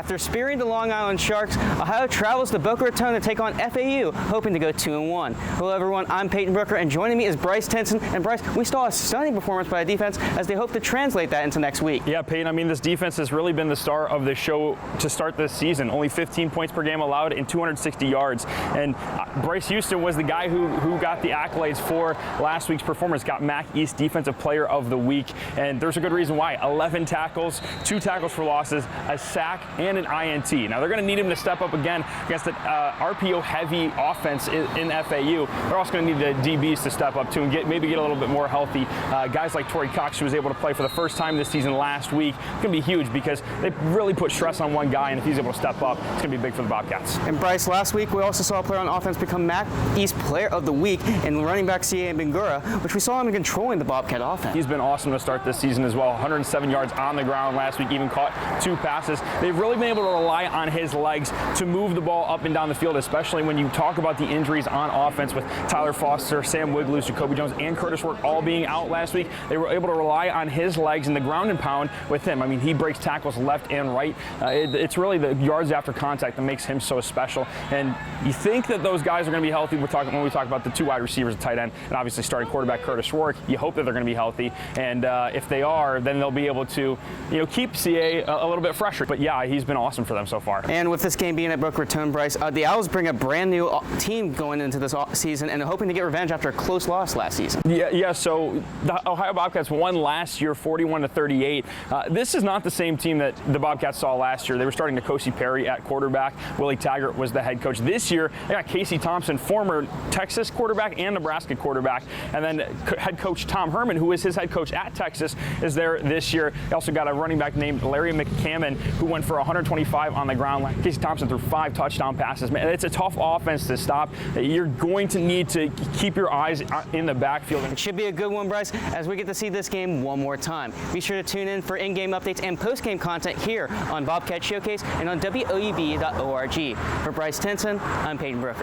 After spearing the Long Island Sharks, Ohio travels to Boca Raton to take on FAU, hoping to go 2-1. Hello everyone, I'm Payton Brooker, and joining me is Bryce Tinson. And Bryce, we saw a stunning performance by the defense as they hope to translate that into next week. Yeah, Payton, I mean, this defense has really been the star of the show to start this season. Only 15 points per game allowed and 260 yards. And Bryce Houston was the guy who got the accolades for last week's performance, got MAC East Defensive Player of the Week. And there's a good reason why. 11 tackles, 2 tackles for losses, a sack, and an INT. Now, they're going to need him to step up again against the RPO-heavy offense in FAU. They're also going to need the DBs to step up, too, and maybe get a little bit more healthy. Guys like Torrey Cox, who was able to play for the first time this season last week, it's going to be huge because they really put stress on one guy, and if he's able to step up, it's going to be big for the Bobcats. And Bryce, last week we also saw a player on offense become MAC East Player of the Week in running back C.A. Bangura, which we saw him controlling the Bobcat offense. He's been awesome to start this season as well. 107 yards on the ground last week, even caught 2 passes. They've really been able to rely on his legs to move the ball up and down the field, especially when you talk about the injuries on offense with Tyler Foster, Sam Wiglus, Jacoby Jones, and Curtis Work all being out last week. They were able to rely on his legs and the ground and pound with him. I mean, he breaks tackles left and right. It's really the yards after contact that makes him so special. And you think that those guys are going to be healthy. When we talk about the 2 wide receivers, the tight end, and obviously starting quarterback Curtis Work. You hope that they're going to be healthy, and if they are, then they'll be able to, keep CA a little bit fresher. But yeah, he's been awesome for them so far. And with this game being at Boca Raton, Bryce, the Owls bring a brand new team going into this season and hoping to get revenge after a close loss last season. Yeah. So the Ohio Bobcats won last year, 41-38. This is not the same team that the Bobcats saw last year. They were starting N'Kosi Perry at quarterback. Willie Taggart was the head coach. This year, they got Casey Thompson, former Texas quarterback and Nebraska quarterback, and then head coach Tom Herman, who is his head coach at Texas, is there this year. They also got a running back named Larry McCammon, who went for 125 on the ground. Casey Thompson threw 5 touchdown passes. Man, it's a tough offense to stop. You're going to need to keep your eyes in the backfield. It should be a good one, Bryce, as we get to see this game one more time. Be sure to tune in for in-game updates and post-game content here on Bobcat Showcase and on WOUB.org. For Bryce Tinson, I'm Payton Brooker.